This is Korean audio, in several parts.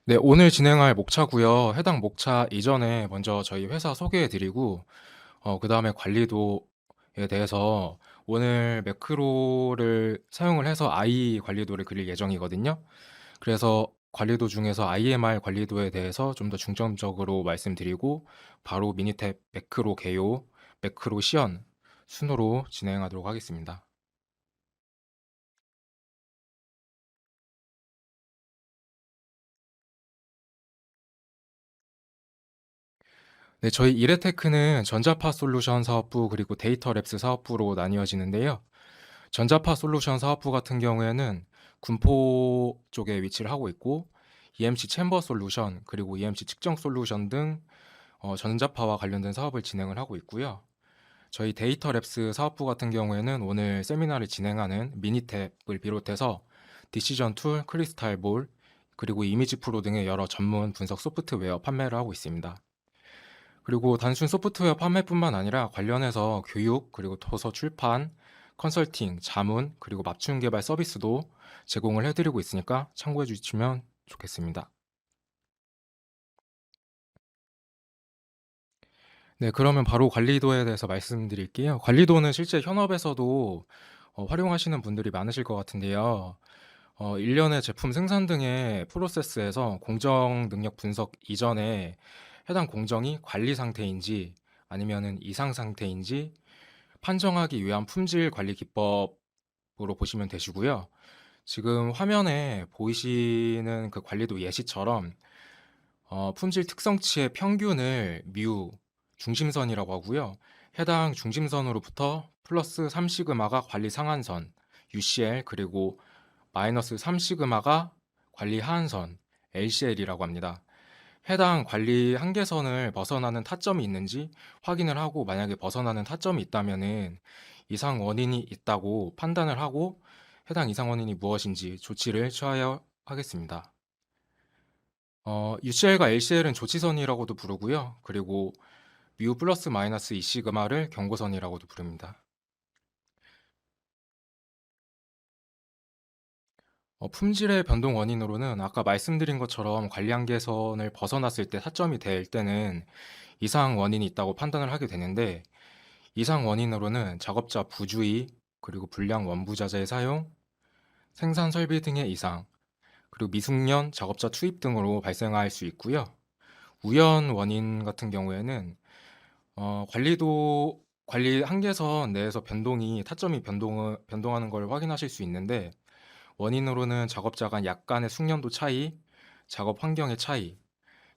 네, 오늘 진행할 목차고요. 해당 목차 이전에 먼저 저희 회사 소개해 드리고 그다음에 관리도에 대해서 오늘 매크로를 사용을 해서 I 관리도를 그릴 예정이거든요. 그래서 관리도 중에서 IMR 관리도에 대해서 좀 더 중점적으로 말씀드리고 바로 미니탭 매크로 개요, 매크로 시연 순으로 진행하도록 하겠습니다. 네, 저희 이레테크는 전자파 솔루션 사업부 그리고 데이터 랩스 사업부로 나뉘어지는데요. 전자파 솔루션 사업부 같은 경우에는 군포 쪽에 위치를 하고 있고 EMC 챔버 솔루션 그리고 EMC 측정 솔루션 등 전자파와 관련된 사업을 진행을 하고 있고요. 저희 데이터 랩스 사업부 같은 경우에는 오늘 세미나를 진행하는 미니탭을 비롯해서 디시전 툴, 크리스탈 볼, 그리고 이미지 프로 등의 여러 전문 분석 소프트웨어 판매를 하고 있습니다. 그리고 단순 소프트웨어 판매뿐만 아니라 관련해서 교육, 그리고 도서 출판, 컨설팅, 자문, 그리고 맞춤 개발 서비스도 제공을 해드리고 있으니까 참고해 주시면 좋겠습니다. 네, 그러면 바로 관리도에 대해서 말씀드릴게요. 관리도는 실제 현업에서도 활용하시는 분들이 많으실 것 같은데요. 일련의 제품 생산 등의 프로세스에서 공정 능력 분석 이전에 해당 공정이 관리 상태인지 아니면은 이상 상태인지 판정하기 위한 품질 관리 기법으로 보시면 되시고요. 지금 화면에 보이시는 그 관리도 예시처럼 품질 특성치의 평균을 뮤 중심선이라고 하고요. 해당 중심선으로부터 플러스 3시그마가 관리 상한선 UCL 그리고 마이너스 3시그마가 관리 하한선 LCL이라고 합니다. 해당 관리 한계선을 벗어나는 타점이 있는지 확인을 하고 만약에 벗어나는 타점이 있다면은 이상 원인이 있다고 판단을 하고 해당 이상 원인이 무엇인지 조치를 취하여 하겠습니다. UCL과 LCL은 조치선이라고도 부르고요. 그리고 뮤 플러스 마이너스 2시그마를 경고선이라고도 부릅니다. 품질의 변동 원인으로는 아까 말씀드린 것처럼 관리 한계선을 벗어났을 때 타점이 될 때는 이상 원인이 있다고 판단을 하게 되는데 이상 원인으로는 작업자 부주의, 그리고 불량 원부자재의 사용, 생산 설비 등의 이상, 그리고 미숙련 작업자 투입 등으로 발생할 수 있고요. 우연 원인 같은 경우에는 관리 한계선 내에서 타점이 변동하는 걸 확인하실 수 있는데 원인으로는 작업자 간 약간의 숙련도 차이, 작업 환경의 차이,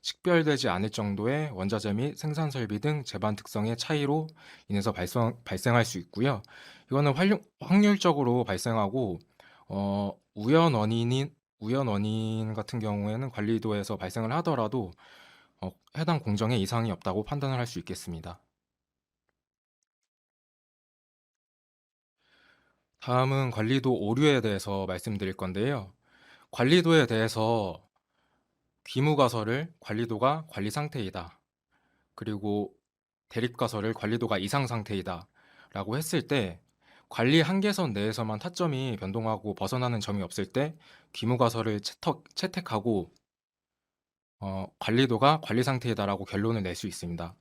식별되지 않을 정도의 원자재 및 생산 설비 등 제반 특성의 차이로 인해서 발생할 수 있고요. 이거는 확률적으로 발생하고 우연 원인 같은 경우에는 관리도에서 발생을 하더라도 해당 공정에 이상이 없다고 판단을 할 수 있겠습니다. 다음은 관리도 오류에 대해서 말씀드릴 건데요. 관리도에 대해서 귀무가설을 관리도가 관리 상태이다. 그리고 대립가설을 관리도가 이상 상태이다 라고 했을 때 관리 한계선 내에서만 타점이 변동하고 벗어나는 점이 없을 때 귀무가설을 채택하고 관리도가 관리 상태이다라고 결론을 낼 수 있습니다.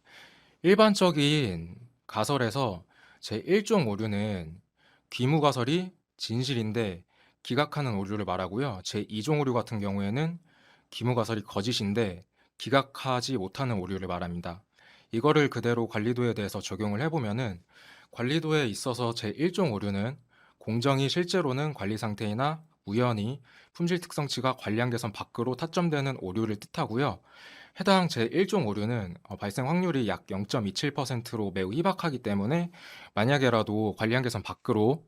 일반적인 가설에서 제1종 오류는 귀무가설이 진실인데 기각하는 오류를 말하고요. 제2종 오류 같은 경우에는 귀무가설이 거짓인데 기각하지 못하는 오류를 말합니다. 이거를 그대로 관리도에 대해서 적용을 해보면은 관리도에 있어서 제1종 오류는 공정이 실제로는 관리 상태이나 우연히 품질 특성치가 관리 한계선 밖으로 타점되는 오류를 뜻하고요. 해당 제1종 오류는 발생 확률이 약 0.27%로 매우 희박하기 때문에 만약에라도 관리 한계선 밖으로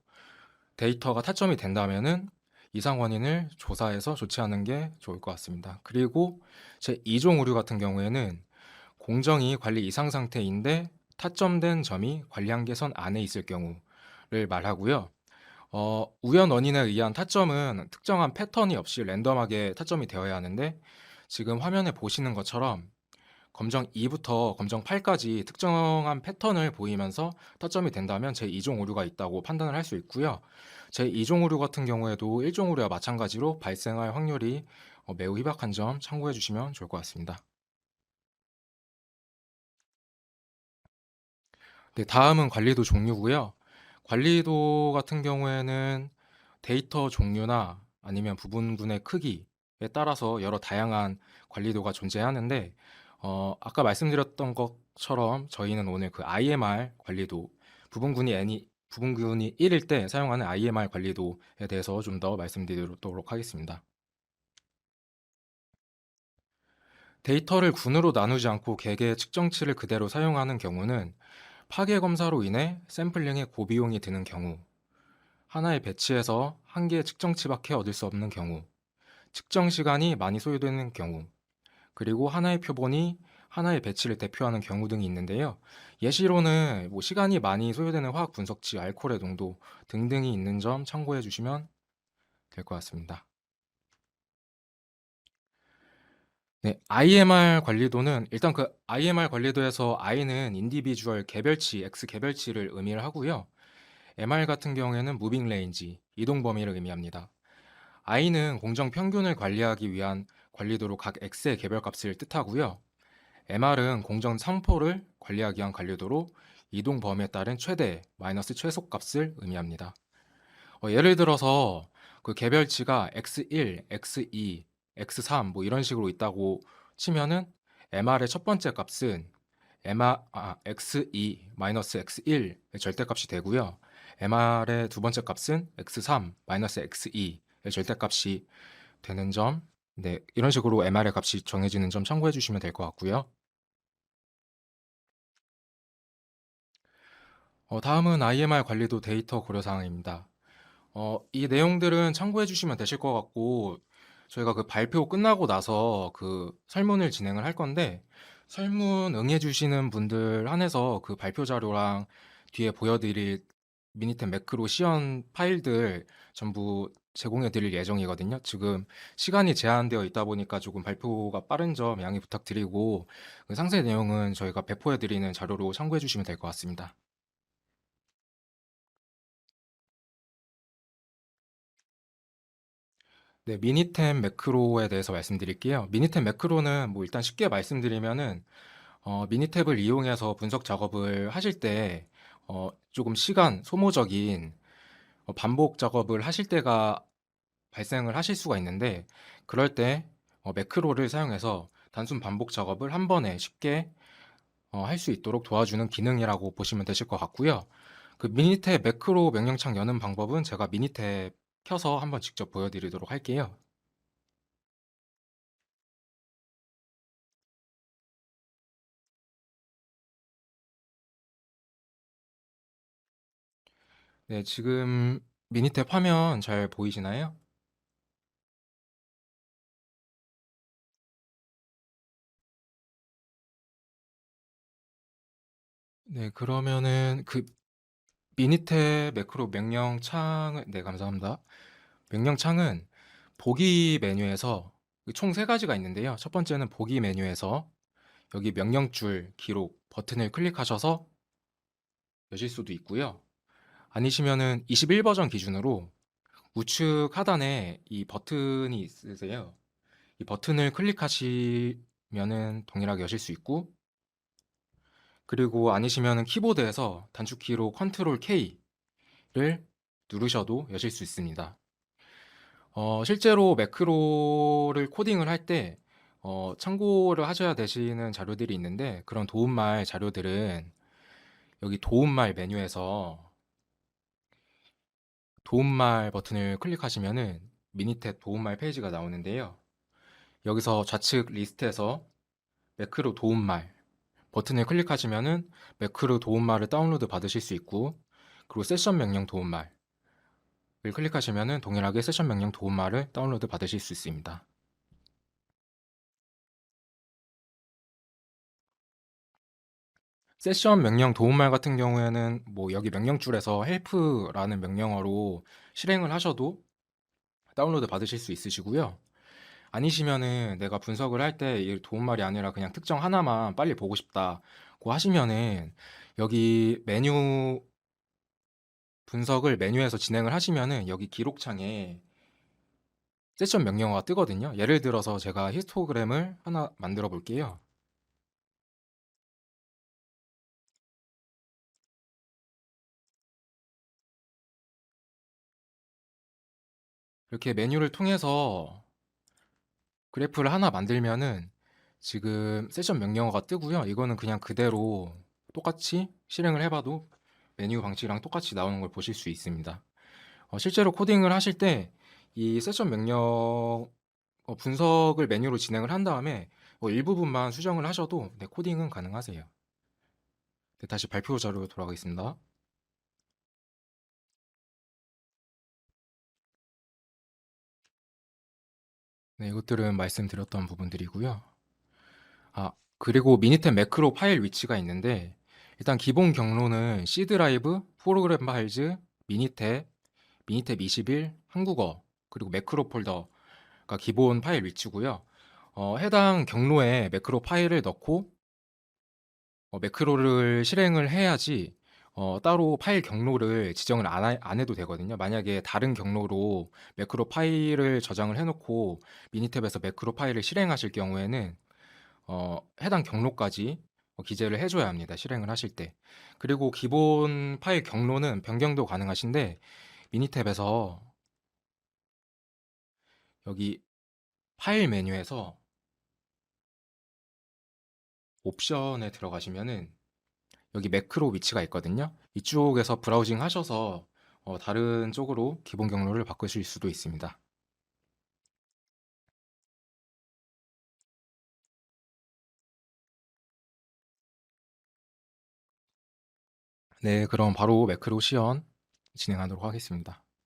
데이터가 타점이 된다면은 이상 원인을 조사해서 조치하는 게 좋을 것 같습니다. 그리고 제2종 오류 같은 경우에는 공정이 관리 이상 상태인데 타점된 점이 관리 한계선 안에 있을 경우를 말하고요. 우연 원인에 의한 타점은 특정한 패턴이 없이 랜덤하게 타점이 되어야 하는데 지금 화면에 보시는 것처럼 검정 2부터 검정 8까지 특정한 패턴을 보이면서 타점이 된다면 제2종 오류가 있다고 판단을 할 수 있고요. 제2종 오류 같은 경우에도 1종 오류와 마찬가지로 발생할 확률이 매우 희박한 점 참고해 주시면 좋을 것 같습니다. 네, 다음은 관리도 종류고요. 관리도 같은 경우에는 데이터 종류나 아니면 부분군의 크기에 따라서 여러 다양한 관리도가 존재하는데 아까 말씀드렸던 것처럼 저희는 오늘 그 IMR 관리도 부분군이 1일 때 사용하는 IMR 관리도에 대해서 좀 더 말씀드리도록 하겠습니다. 데이터를 군으로 나누지 않고 개개 측정치를 그대로 사용하는 경우는 파괴 검사로 인해 샘플링에 고비용이 드는 경우, 하나의 배치에서 한 개의 측정치밖에 얻을 수 없는 경우, 측정 시간이 많이 소요되는 경우, 그리고 하나의 표본이 하나의 배치를 대표하는 경우 등이 있는데요. 예시로는 시간이 많이 소요되는 화학 분석지 알코올의 농도 등등이 있는 점 참고해 주시면 될 것 같습니다. 네, IMR 관리도는 일단 그 IMR 관리도에서 I는 인디비주얼 개별치, X 개별치를 의미를 하고요. MR 같은 경우에는 무빙 레인지, 이동 범위를 의미합니다. I는 공정 평균을 관리하기 위한 관리도로 각 X의 개별값을 뜻하고요. MR은 공정 상포를 관리하기 위한 관리도로 이동 범위에 따른 최대 마이너스 최소값을 의미합니다. 예를 들어서 그 개별치가 x1, x2, x3 이런 식으로 있다고 치면은 MR의 첫 번째 값은 x2 마이너스 x1의 절대값이 되고요. MR의 두 번째 값은 x3 마이너스 x2의 절대값이 되는 점, 네, 이런 식으로 MR의 값이 정해지는 점 참고해 주시면 될 것 같고요. 다음은 IMR 관리도 데이터 고려 사항입니다. 이 내용들은 참고해 주시면 되실 것 같고, 저희가 그 발표 끝나고 나서 그 설문을 진행을 할 건데, 설문 응해 주시는 분들 한해서 그 발표 자료랑 뒤에 보여드릴 미니템 매크로 시연 파일들 전부 제공해 드릴 예정이거든요. 지금 시간이 제한되어 있다 보니까 조금 발표가 빠른 점 양해 부탁드리고, 그 상세 내용은 저희가 배포해 드리는 자료로 참고해 주시면 될 것 같습니다. 네, 미니템 매크로에 대해서 말씀드릴게요. 미니템 매크로는 일단 쉽게 말씀드리면은 미니탭을 이용해서 분석 작업을 하실 때 조금 시간 소모적인 반복 작업을 하실 때가 발생을 하실 수가 있는데 그럴 때 매크로를 사용해서 단순 반복 작업을 한 번에 쉽게 할 수 있도록 도와주는 기능이라고 보시면 되실 것 같고요. 그 미니탭 매크로 명령창 여는 방법은 제가 미니탭 켜서 한번 직접 보여드리도록 할게요. 네, 지금 미니탭 화면 잘 보이시나요? 네, 그러면은 그 미니탭 매크로 명령창을, 네, 감사합니다. 명령창은 보기 메뉴에서 총 세 가지가 있는데요. 첫 번째는 보기 메뉴에서 여기 명령줄 기록 버튼을 클릭하셔서 여실 수도 있고요. 아니시면은 21 버전 기준으로 우측 하단에 이 버튼이 있으세요. 이 버튼을 클릭하시면은 동일하게 여실 수 있고, 그리고 아니시면은 키보드에서 단축키로 컨트롤 K를 누르셔도 여실 수 있습니다. 실제로 매크로를 코딩을 할 때 참고를 하셔야 되시는 자료들이 있는데 그런 도움말 자료들은 여기 도움말 메뉴에서 도움말 버튼을 클릭하시면은 미니탭 도움말 페이지가 나오는데요. 여기서 좌측 리스트에서 매크로 도움말 버튼을 클릭하시면은 매크로 도움말을 다운로드 받으실 수 있고, 그리고 세션 명령 도움말을 클릭하시면은 동일하게 세션 명령 도움말을 다운로드 받으실 수 있습니다. 세션 명령 도움말 같은 경우에는 여기 명령줄에서 help라는 명령어로 실행을 하셔도 다운로드 받으실 수 있으시고요. 아니시면은 내가 분석을 할 때 이 도움말이 아니라 그냥 특정 하나만 빨리 보고 싶다고 하시면은 여기 분석을 메뉴에서 진행을 하시면은 여기 기록창에 세션 명령어가 뜨거든요. 예를 들어서 제가 히스토그램을 하나 만들어 볼게요. 이렇게 메뉴를 통해서 그래프를 하나 만들면은 지금 세션 명령어가 뜨고요. 이거는 그냥 그대로 똑같이 실행을 해 봐도 메뉴 방식이랑 똑같이 나오는 걸 보실 수 있습니다. 실제로 코딩을 하실 때 이 세션 명령 분석을 메뉴로 진행을 한 다음에 일부분만 수정을 하셔도 네, 코딩은 가능하세요. 네, 다시 발표 자료로 돌아가겠습니다. 네, 이것들은 말씀드렸던 부분들이고요. 그리고 미니탭 매크로 파일 위치가 있는데 일단 기본 경로는 C 드라이브, 프로그램 파일즈, 미니탭, 미니탭 21, 한국어, 그리고 매크로 폴더가 기본 파일 위치고요. 해당 경로에 매크로 파일을 넣고 매크로를 실행을 해야지 따로 파일 경로를 지정을 안 해도 되거든요. 만약에 다른 경로로 매크로 파일을 저장을 해놓고 미니탭에서 매크로 파일을 실행하실 경우에는 해당 경로까지 기재를 해줘야 합니다. 실행을 하실 때. 그리고 기본 파일 경로는 변경도 가능하신데 미니탭에서 여기 파일 메뉴에서 옵션에 들어가시면은 여기 매크로 위치가 있거든요. 이쪽에서 브라우징 하셔서 다른 쪽으로 기본 경로를 바꾸실 수도 있습니다. 네, 그럼 바로 매크로 시연 진행하도록 하겠습니다.